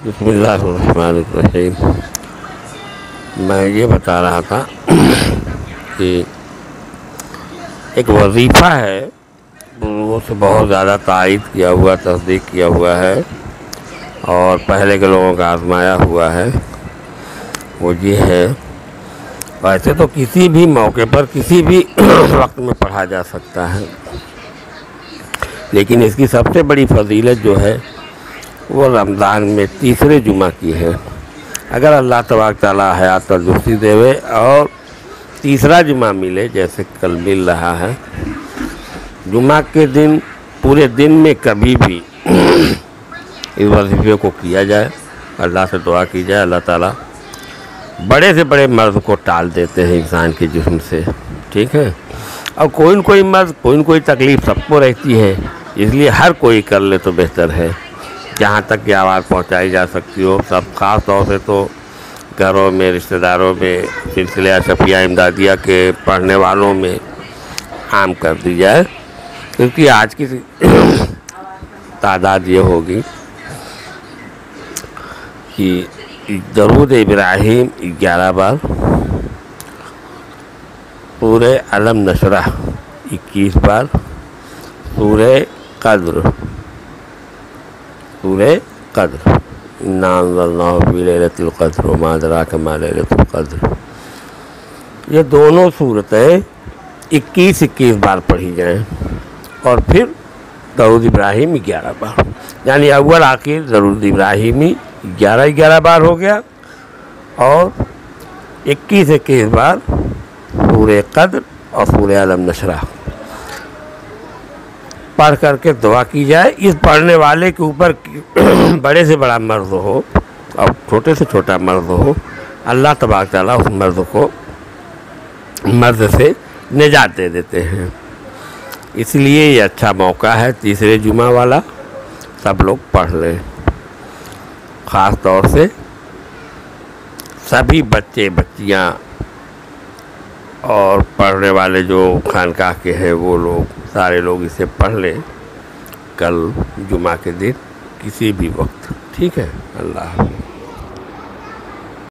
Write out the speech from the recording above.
بسم اللہ الرحمن الرحیم۔ میں یہ بتا رہا تھا کہ ایک وظیفہ ہے، وہ سے بہت زیادہ تائید کیا ہوا، تصدیق کیا ہوا ہے اور پہلے کے لوگوں کا آزمایا ہوا ہے۔ وہ یہ ہے، ویسے تو کسی بھی موقع پر کسی بھی وقت میں پڑھا جا سکتا ہے، لیکن اس کی سب سے بڑی فضیلت جو ہے وہ رمضان میں تیسرے جمعہ کی ہے۔ اگر اللہ تبارک تعالیٰ حیات تندرستی دے اور تیسرا جمعہ ملے، جیسے کل مل رہا ہے، جمعہ کے دن پورے دن میں کبھی بھی اس وظیفے کو کیا جائے، اللہ سے دعا کی جائے، اللہ تعالیٰ بڑے سے بڑے مرض کو ٹال دیتے ہیں انسان کے جسم سے، ٹھیک ہے۔ اور کوئی مرض، کوئی تکلیف سب کو رہتی ہے، اس لیے ہر کوئی کر لے تو بہتر ہے، جہاں تک یہ آواز پہنچائی جا سکتی ہو۔ سب خاص طور سے تو گھروں میں، رشتہ داروں میں، سلسلہ شفیع امدادیہ کے پڑھنے والوں میں عام کر دی جائے، کیونکہ آج کی تعداد یہ ہوگی کہ درود ابراہیم 11 بار، سورہ علم نشرح 21 بار، سورہ قدر انا انزلناہ فی لیلۃ القدر وما ادراک ما لیلۃ القدر، یہ دونوں صورتیں 21 بار پڑھی جائیں، اور پھر درود ابراہیم 11 بار، یعنی اول آخر درود ابراہیمی 11 بار ہو گیا، اور 21 بار سورہ قدر اور سورہ علم نشرح پڑھ کر کے دعا کی جائے۔ اس پڑھنے والے کے اوپر بڑے سے بڑا مرض ہو اور چھوٹے سے چھوٹا مرض ہو، اللہ تبارک تعالیٰ اس مرض سے نجات دے دیتے ہیں۔ اس لیے یہ اچھا موقع ہے، تیسرے جمعہ والا، سب لوگ پڑھ لیں، خاص طور سے سبھی بچے بچیاں اور پڑھنے والے جو خانقاہ کے ہیں وہ لوگ، سارے لوگ اسے پڑھ لیں کل جمعہ کے دن کسی بھی وقت، ٹھیک ہے۔ اللہ حافظ۔